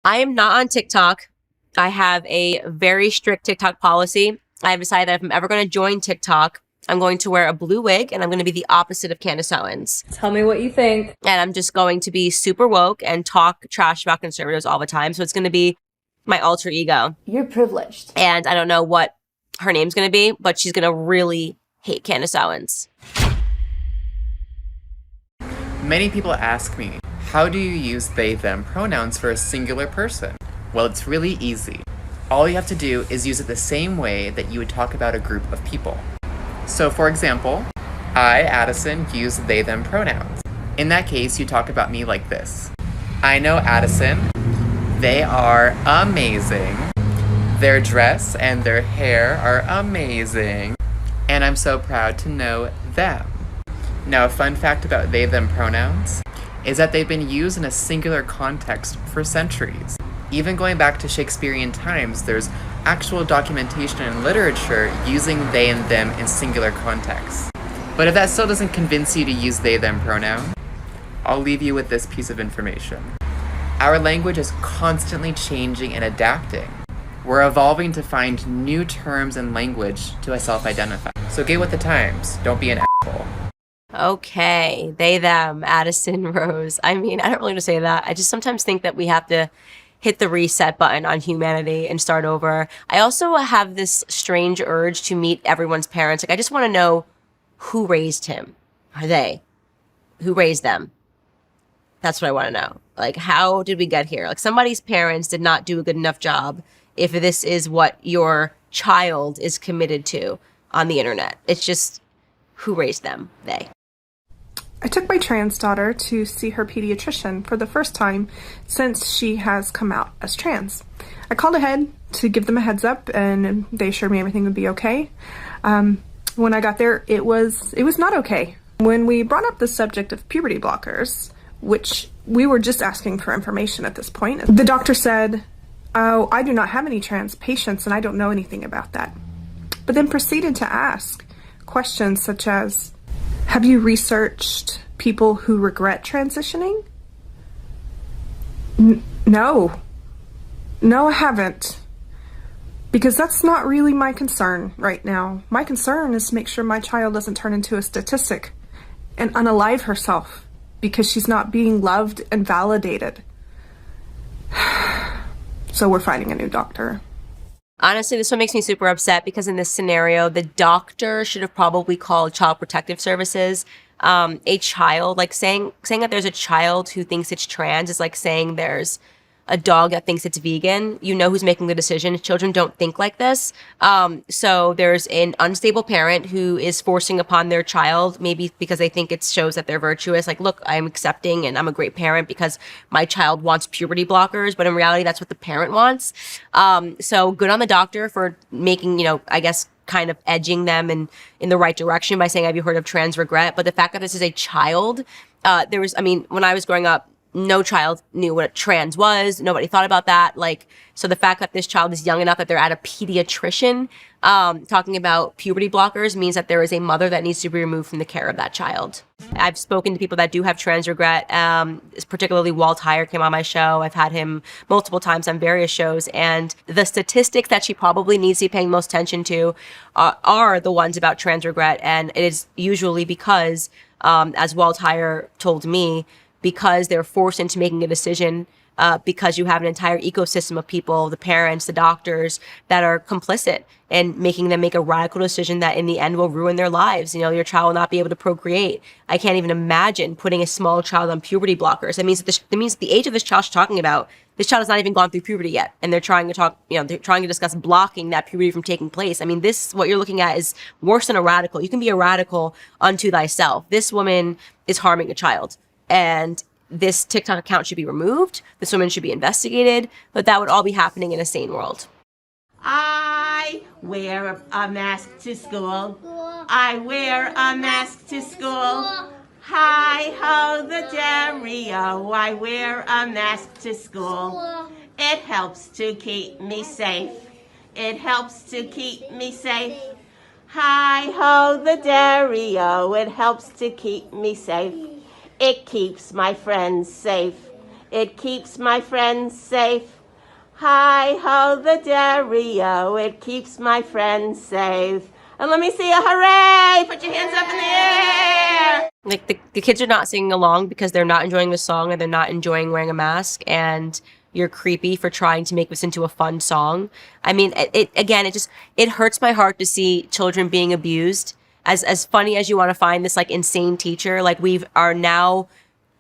I am not on TikTok. I have a very strict TikTok policy. I have decided that if I'm ever going to join TikTok, I'm going to wear a blue wig and I'm going to be the opposite of Candace Owens. Tell me what you think. And I'm just going to be super woke and talk trash about conservatives all the time. So it's going to be my alter ego. You're privileged. And I don't know what her name's going to be, but she's going to really hate Candace Owens. Many people ask me, how do you use they, them pronouns for a singular person? Well, it's really easy. All you have to do is use it the same way that you would talk about a group of people. So for example, I, Addison, use they, them pronouns. In that case, you talk about me like this. I know Addison. They are amazing. Their dress and their hair are amazing. And I'm so proud to know them. Now, a fun fact about they, them pronouns is that they've been used in a singular context for centuries. Even going back to Shakespearean times, there's actual documentation in literature using they and them in singular contexts. But if that still doesn't convince you to use they, them pronoun, I'll leave you with this piece of information. Our language is constantly changing and adapting. We're evolving to find new terms and language to self-identify. So get with the times, don't be an asshole. Okay, they, them, Addison, Rose. I mean, I don't really want to say that. I just sometimes think that we have to hit the reset button on humanity and start over. I also have this strange urge to meet everyone's parents. Like, I just want to know who raised him. Are they? Who raised them? That's what I want to know. Like, how did we get here? Like, somebody's parents did not do a good enough job if this is what your child is committed to on the internet. It's just, who raised them? They. I took my trans daughter to see her pediatrician for the first time since she has come out as trans. I called ahead to give them a heads up and they assured me everything would be okay. When I got there, it was not okay. When we brought up the subject of puberty blockers, which we were just asking for information at this point, the doctor said, "Oh, I do not have any trans patients and I don't know anything about that." But then proceeded to ask questions such as, have you researched people who regret transitioning? No, I haven't. Because that's not really my concern right now. My concern is to make sure my child doesn't turn into a statistic and unalive herself because she's not being loved and validated. So we're finding a new doctor. Honestly, this one makes me super upset because in this scenario, the doctor should have probably called Child Protective Services. A child, like saying that there's a child who thinks it's trans is like saying there's a dog that thinks it's vegan. You know who's making the decision. Children don't think like this. So there's an unstable parent who is forcing upon their child, maybe because they think it shows that they're virtuous. Like, look, I'm accepting and I'm a great parent because my child wants puberty blockers. But in reality, that's what the parent wants. So good on the doctor for making, I guess, kind of edging them in the right direction by saying, have you heard of trans regret? But the fact that this is a child, when I was growing up, no child knew what trans was. Nobody thought about that. So the fact that this child is young enough that they're at a pediatrician talking about puberty blockers means that there is a mother that needs to be removed from the care of that child. I've spoken to people that do have trans regret. Particularly Walt Heyer came on my show. I've had him multiple times on various shows. And the statistics that she probably needs to be paying most attention to are the ones about trans regret. And it is usually because, as Walt Heyer told me, because they're forced into making a decision because you have an entire ecosystem of people, the parents, the doctors, that are complicit in making them make a radical decision that in the end will ruin their lives. Your child will not be able to procreate. I can't even imagine putting a small child on puberty blockers. That means the age of this child she's talking about, this child has not even gone through puberty yet. And they're trying to discuss blocking that puberty from taking place. What you're looking at is worse than a radical. You can be a radical unto thyself. This woman is harming a child. And this TikTok account should be removed. This woman should be investigated. But that would all be happening in a sane world. I wear a mask to school. I wear a mask to school. Hi ho the Dario. I wear a mask to school. It helps to keep me safe. It helps to keep me safe. Hi ho the Dario. It helps to keep me safe. It keeps my friends safe. it keeps my friends safe. Hi-ho the dairy-o, it keeps my friends safe. And let me see a hooray! Put your hands up in the air! Like the kids are not singing along because they're not enjoying the song and they're not enjoying wearing a mask, and you're creepy for trying to make this into a fun song. I mean, it hurts my heart to see children being abused. As funny as you want to find this like insane teacher, like we are now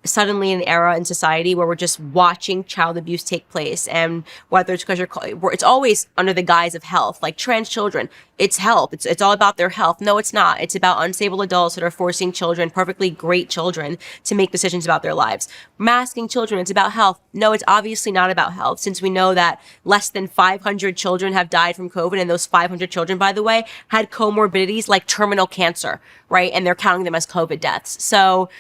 suddenly an era in society where we're just watching child abuse take place, and whether it's because it's always under the guise of health, like trans children, it's health, it's all about their health. No, it's not. It's about unstable adults that are forcing children, perfectly great children, to make decisions about their lives. Masking children, it's about health. No, it's obviously not about health, since we know that less than 500 children have died from COVID, and those 500 children, by the way, had comorbidities like terminal cancer, right? And they're counting them as COVID deaths. So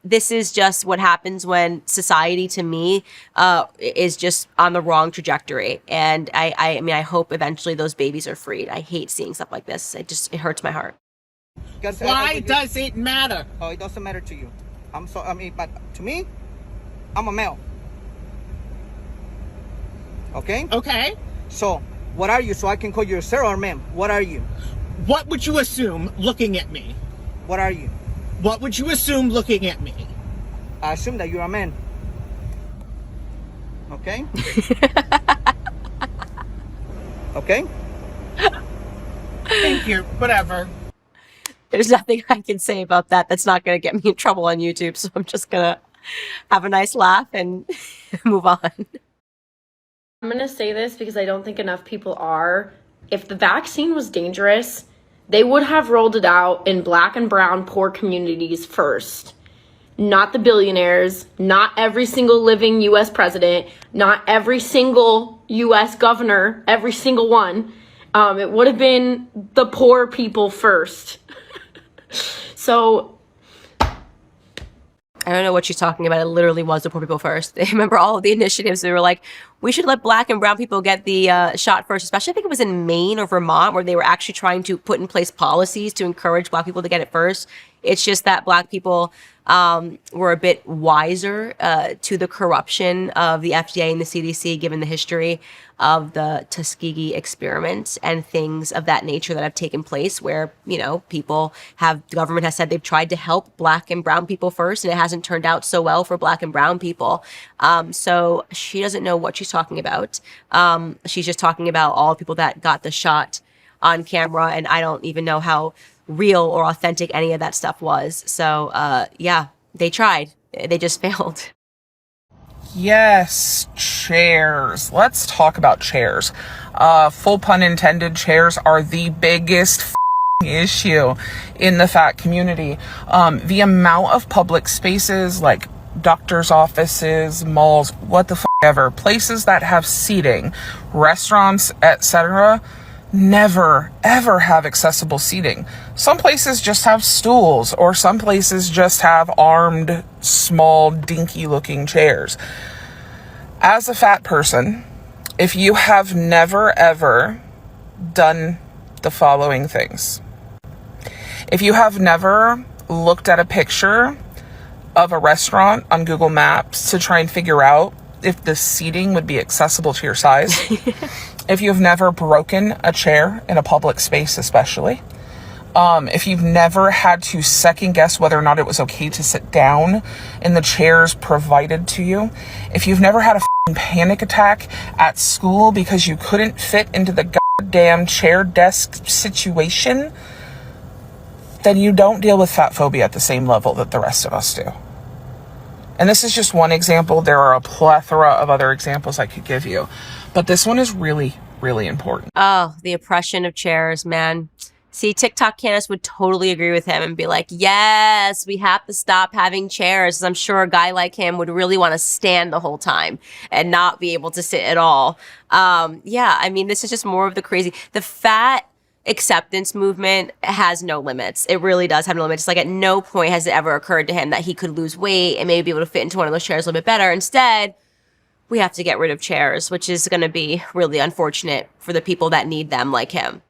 this is just what happens when society, to me, is just on the wrong trajectory. And I mean, I hope eventually those babies are freed. I hate seeing stuff like this. It hurts my heart. Why does it matter? Oh, it doesn't matter to you. But to me, I'm a male. Okay? Okay. So, what are you? So I can call you sir or ma'am. What are you? What would you assume looking at me? What are you? What would you assume looking at me? I assume that you're a man. Okay? Okay? Thank you. Whatever. There's nothing I can say about that that's not going to get me in trouble on YouTube, so I'm just going to have a nice laugh and move on. I'm going to say this because I don't think enough people are. If the vaccine was dangerous, they would have rolled it out in black and brown poor communities first. Not the billionaires, not every single living U.S. president, not every single U.S. governor, every single one. It would have been the poor people first. So I don't know what she's talking about. It literally was the poor people first. I remember all of the initiatives. They were like, we should let black and brown people get the shot first, especially I think it was in Maine or Vermont, where they were actually trying to put in place policies to encourage black people to get it first. It's just that black people were a bit wiser to the corruption of the FDA and the CDC, given the history of the Tuskegee experiment and things of that nature that have taken place where, you know, the government has said they've tried to help black and brown people first, and it hasn't turned out so well for black and brown people. So she doesn't know what she's talking about. She's just talking about all the people that got the shot on camera, and I don't even know how real or authentic any of that stuff was. So yeah, they tried. They just failed. Yes, chairs. Let's talk about chairs. Full pun intended, chairs are the biggest issue in the fat community. The amount of public spaces like doctors' offices, malls, what the ever, places that have seating, restaurants, etc., never ever have accessible seating. Some places just have stools, or some places just have armed, small, dinky looking chairs. As a fat person, if you have never ever done the following things, if you have never looked at a picture of a restaurant on Google Maps to try and figure out if the seating would be accessible to your size, if you've never broken a chair in a public space, especially, if you've never had to second guess whether or not it was okay to sit down in the chairs provided to you, if you've never had a panic attack at school because you couldn't fit into the goddamn chair desk situation, then you don't deal with fat phobia at the same level that the rest of us do. And this is just one example. There are a plethora of other examples I could give you, but this one is really, really important. Oh, the oppression of chairs, man. See, TikTok Candace would totally agree with him and be like, yes, we have to stop having chairs. I'm sure a guy like him would really want to stand the whole time and not be able to sit at all. Yeah, I mean, this is just more of the crazy. The fat acceptance movement has no limits. It really does have no limits. It's like at no point has it ever occurred to him that he could lose weight and maybe be able to fit into one of those chairs a little bit better. Instead, we have to get rid of chairs, which is going to be really unfortunate for the people that need them like him.